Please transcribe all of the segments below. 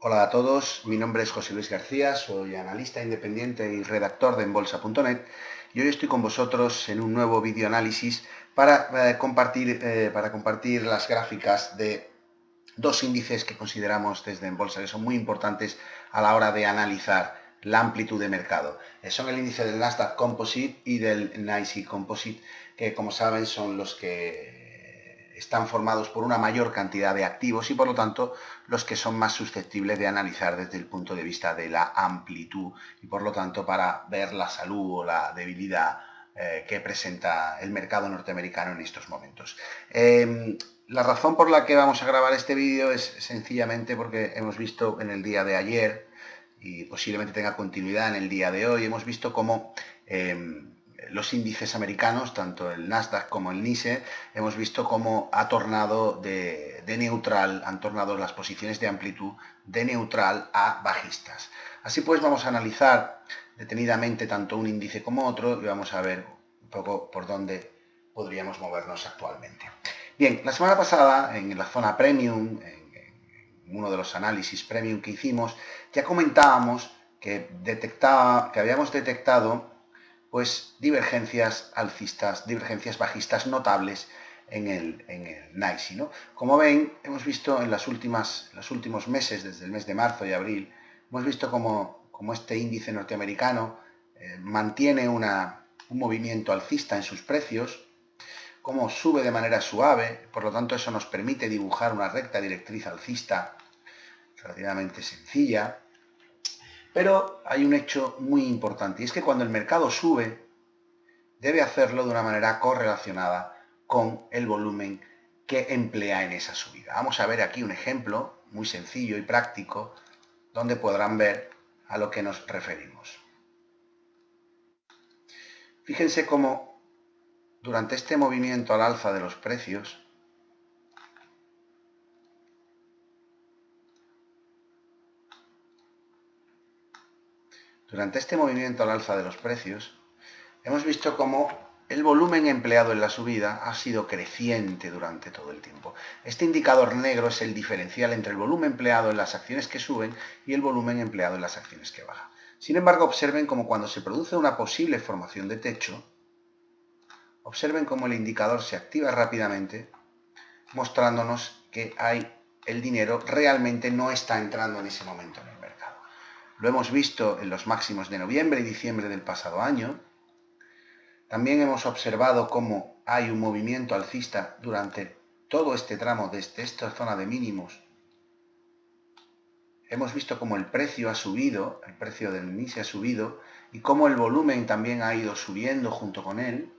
Hola a todos, mi nombre es José Luis García, soy analista independiente y redactor de enbolsa.net y hoy estoy con vosotros en un nuevo vídeo análisis para compartir las gráficas de dos índices que consideramos desde Enbolsa que son muy importantes a la hora de analizar la amplitud de mercado. Son el índice del Nasdaq Composite y del NYSE Composite, que como saben son los que están formados por una mayor cantidad de activos y por lo tanto los que son más susceptibles de analizar desde el punto de vista de la amplitud y por lo tanto para ver la salud o la debilidad que presenta el mercado norteamericano en estos momentos. La razón por la que vamos a grabar este vídeo es sencillamente porque hemos visto en el día de ayer y posiblemente tenga continuidad en el día de hoy, hemos visto cómo los índices americanos, tanto el Nasdaq como el NYSE, hemos visto cómo ha tornado de neutral, han tornado las posiciones de amplitud de neutral a bajistas. Así pues vamos a analizar detenidamente tanto un índice como otro y vamos a ver un poco por dónde podríamos movernos actualmente. Bien, la semana pasada en la zona premium, en uno de los análisis premium que hicimos, ya comentábamos que habíamos detectado pues divergencias alcistas, divergencias bajistas notables en el NYSE, ¿no? Como ven, hemos visto en los últimos meses, desde el mes de marzo y abril, hemos visto como este índice norteamericano mantiene un movimiento alcista en sus precios, como sube de manera suave, por lo tanto eso nos permite dibujar una recta directriz alcista relativamente sencilla. Pero hay un hecho muy importante y es que cuando el mercado sube, debe hacerlo de una manera correlacionada con el volumen que emplea en esa subida. Vamos a ver aquí un ejemplo muy sencillo y práctico donde podrán ver a lo que nos referimos. Fíjense cómo durante este movimiento al alza de los precios, hemos visto cómo el volumen empleado en la subida ha sido creciente durante todo el tiempo. Este indicador negro es el diferencial entre el volumen empleado en las acciones que suben y el volumen empleado en las acciones que bajan. Sin embargo, observen cómo cuando se produce una posible formación de techo, observen cómo el indicador se activa rápidamente, mostrándonos que el dinero realmente no está entrando en ese momento en el mercado. Lo hemos visto en los máximos de noviembre y diciembre del pasado año. También hemos observado cómo hay un movimiento alcista durante todo este tramo, desde esta zona de mínimos. Hemos visto cómo el precio ha subido, el precio del NYSE ha subido, y cómo el volumen también ha ido subiendo junto con él.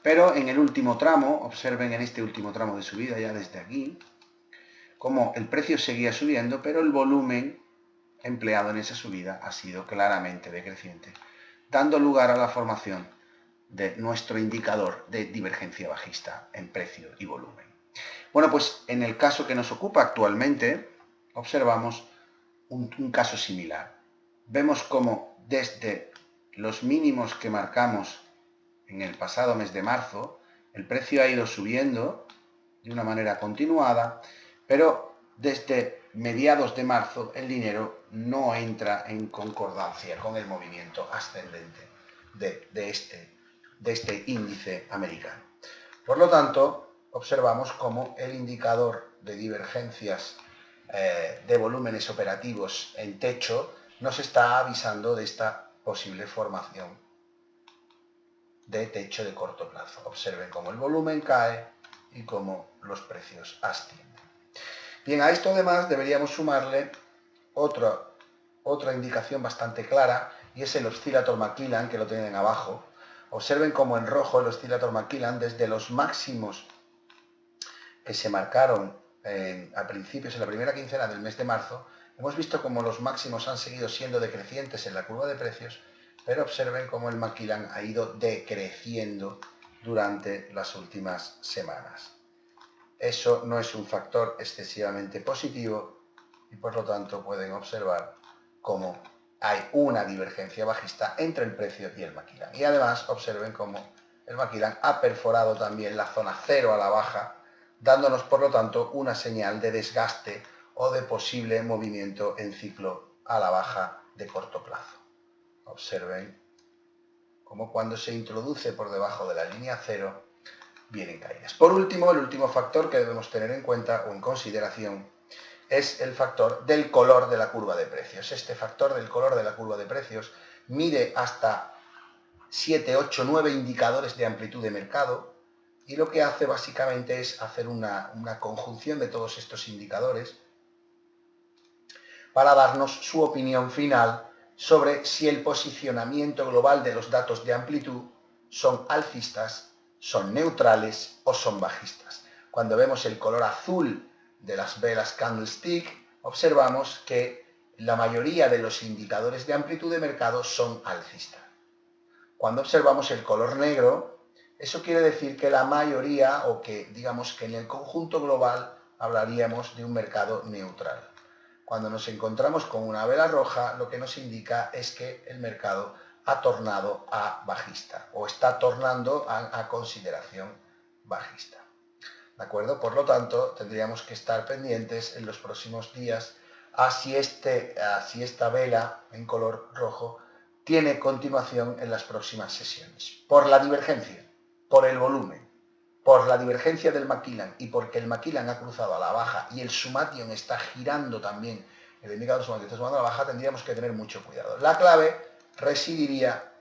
Pero en el último tramo, observen en este último tramo de subida, ya desde aquí, cómo el precio seguía subiendo, pero el volumen empleado en esa subida ha sido claramente decreciente, dando lugar a la formación de nuestro indicador de divergencia bajista en precio y volumen. Bueno, pues en el caso que nos ocupa actualmente, observamos un caso similar. Vemos cómo desde los mínimos que marcamos en el pasado mes de marzo, el precio ha ido subiendo de una manera continuada, pero desde mediados de marzo el dinero no entra en concordancia con el movimiento ascendente de este índice americano. Por lo tanto, observamos cómo el indicador de divergencias de volúmenes operativos en techo nos está avisando de esta posible formación de techo de corto plazo. Observen cómo el volumen cae y cómo los precios ascienden. Bien, a esto además deberíamos sumarle otra indicación bastante clara y es el Oscillator Macmillan, que lo tienen abajo. Observen cómo en rojo el Oscillator Macmillan, desde los máximos que se marcaron a principios, en la primera quincena del mes de marzo, hemos visto cómo los máximos han seguido siendo decrecientes en la curva de precios, pero observen cómo el Macmillan ha ido decreciendo durante las últimas semanas. Eso no es un factor excesivamente positivo y por lo tanto pueden observar cómo hay una divergencia bajista entre el precio y el Macmillan. Y además observen cómo el Macmillan ha perforado también la zona cero a la baja, dándonos por lo tanto una señal de desgaste o de posible movimiento en ciclo a la baja de corto plazo. Observen cómo cuando se introduce por debajo de la línea cero vienen caídas. Por último, el último factor que debemos tener en cuenta o en consideración es el factor del color de la curva de precios. Este factor del color de la curva de precios mide hasta 7, 8, 9 indicadores de amplitud de mercado y lo que hace básicamente es hacer una conjunción de todos estos indicadores para darnos su opinión final sobre si el posicionamiento global de los datos de amplitud son alcistas, son neutrales o son bajistas. Cuando vemos el color azul de las velas candlestick, observamos que la mayoría de los indicadores de amplitud de mercado son alcistas. Cuando observamos el color negro, eso quiere decir que la mayoría, o que digamos que en el conjunto global hablaríamos de un mercado neutral. Cuando nos encontramos con una vela roja, lo que nos indica es que el mercado ha tornado a bajista, o está tornando a consideración bajista. ¿De acuerdo? Por lo tanto, tendríamos que estar pendientes en los próximos días a si esta vela en color rojo tiene continuación en las próximas sesiones. Por la divergencia, por el volumen, por la divergencia del Macmillan y porque el Macmillan ha cruzado a la baja y el Summation está girando también, el indicador Summation está sumando a la baja, tendríamos que tener mucho cuidado. La clave residiría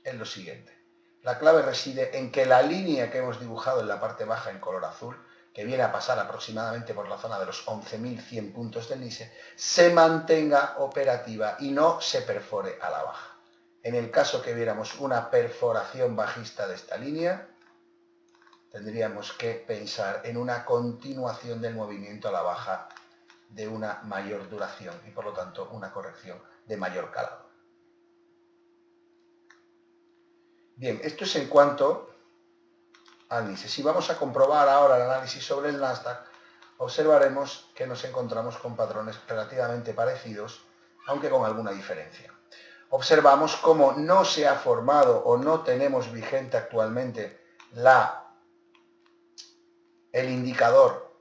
en lo siguiente. La clave reside en que la línea que hemos dibujado en la parte baja en color azul, que viene a pasar aproximadamente por la zona de los 11.100 puntos del NISE, se mantenga operativa y no se perfore a la baja. En el caso que viéramos una perforación bajista de esta línea, tendríamos que pensar en una continuación del movimiento a la baja de una mayor duración y por lo tanto una corrección de mayor calado. Bien, esto es en cuanto al NISE. Si vamos a comprobar ahora el análisis sobre el Nasdaq, observaremos que nos encontramos con patrones relativamente parecidos, aunque con alguna diferencia. Observamos cómo no se ha formado o no tenemos vigente actualmente el indicador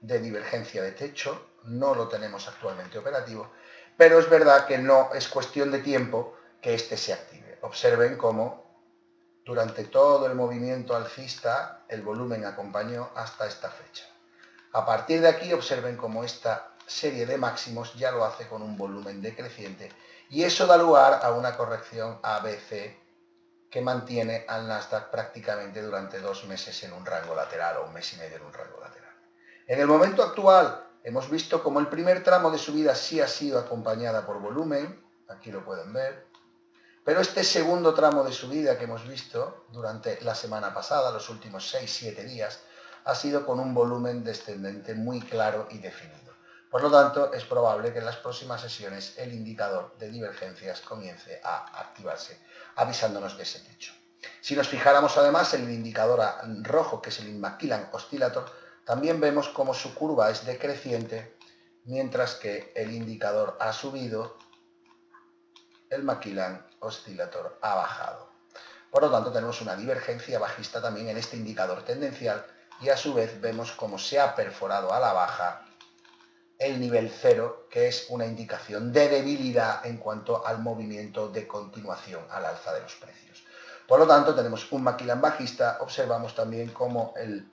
de divergencia de techo, no lo tenemos actualmente operativo, pero es verdad que no es cuestión de tiempo que este se active. Observen cómo durante todo el movimiento alcista el volumen acompañó hasta esta fecha. A partir de aquí observen cómo esta serie de máximos ya lo hace con un volumen decreciente y eso da lugar a una corrección ABC que mantiene al Nasdaq prácticamente durante 2 meses en un rango lateral o 1 mes y medio en un rango lateral. En el momento actual hemos visto como el primer tramo de subida sí ha sido acompañada por volumen, aquí lo pueden ver, pero este segundo tramo de subida que hemos visto durante la semana pasada, los últimos 6-7 días, ha sido con un volumen descendente muy claro y definido. Por lo tanto, es probable que en las próximas sesiones el indicador de divergencias comience a activarse, avisándonos de ese techo. Si nos fijáramos además en el indicador rojo, que es el Macmillan Oscillator, también vemos cómo su curva es decreciente, mientras que el indicador ha subido, el Macmillan Oscillator ha bajado. Por lo tanto, tenemos una divergencia bajista también en este indicador tendencial y a su vez vemos cómo se ha perforado a la baja el nivel 0, que es una indicación de debilidad en cuanto al movimiento de continuación al alza de los precios. Por lo tanto, tenemos un Macmillan bajista, observamos también cómo el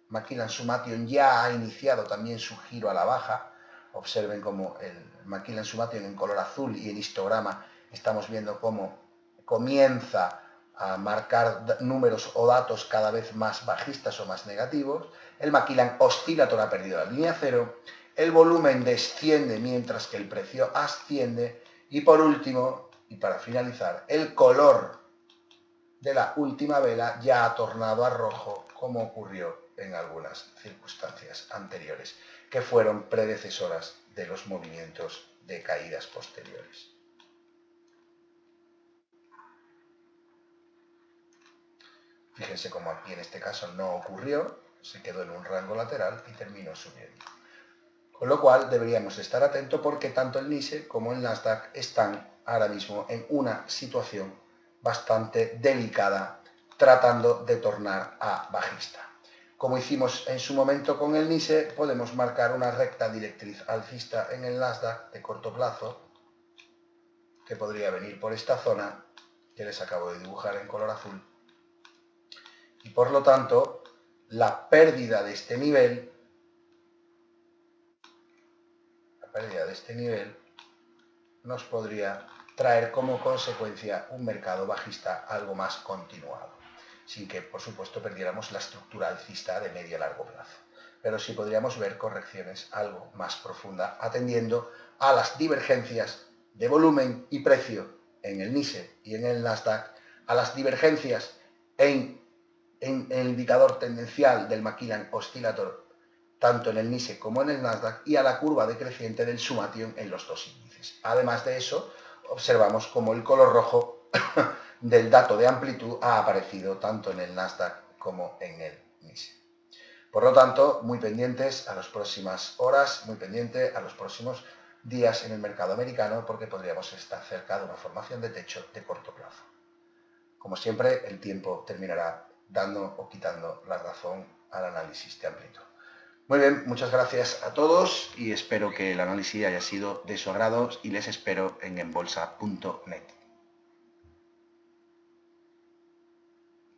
Macmillan Summation ya ha iniciado también su giro a la baja. Observen cómo el Macmillan Summation en color azul y el histograma estamos viendo cómo comienza a marcar números o datos cada vez más bajistas o más negativos. El Macmillan Oscillator ha perdido la línea 0. El volumen desciende mientras que el precio asciende. Y por último, y para finalizar, el color de la última vela ya ha tornado a rojo, como ocurrió en algunas circunstancias anteriores, que fueron predecesoras de los movimientos de caídas posteriores. Fíjense cómo aquí en este caso no ocurrió, se quedó en un rango lateral y terminó subiendo. Con lo cual deberíamos estar atentos porque tanto el NISE como el Nasdaq están ahora mismo en una situación bastante delicada tratando de tornar a bajista. Como hicimos en su momento con el NISE, podemos marcar una recta directriz alcista en el Nasdaq de corto plazo, que podría venir por esta zona, que les acabo de dibujar en color azul. Y por lo tanto, la pérdida de este nivel, nos podría traer como consecuencia un mercado bajista algo más continuado, sin que, por supuesto, perdiéramos la estructura alcista de medio a largo plazo. Pero sí podríamos ver correcciones algo más profundas, atendiendo a las divergencias de volumen y precio en el NISE y en el Nasdaq, a las divergencias en el indicador tendencial del Macmillan Oscillator, tanto en el NISE como en el Nasdaq, y a la curva decreciente del Summation en los dos índices. Además de eso, observamos como el color rojo del dato de amplitud ha aparecido tanto en el Nasdaq como en el NISE. Por lo tanto, muy pendientes a las próximas horas, muy pendiente a los próximos días en el mercado americano, porque podríamos estar cerca de una formación de techo de corto plazo. Como siempre, el tiempo terminará dando o quitando la razón al análisis de amplitud. Muy bien, muchas gracias a todos y espero que el análisis haya sido de su agrado y les espero en enbolsa.net.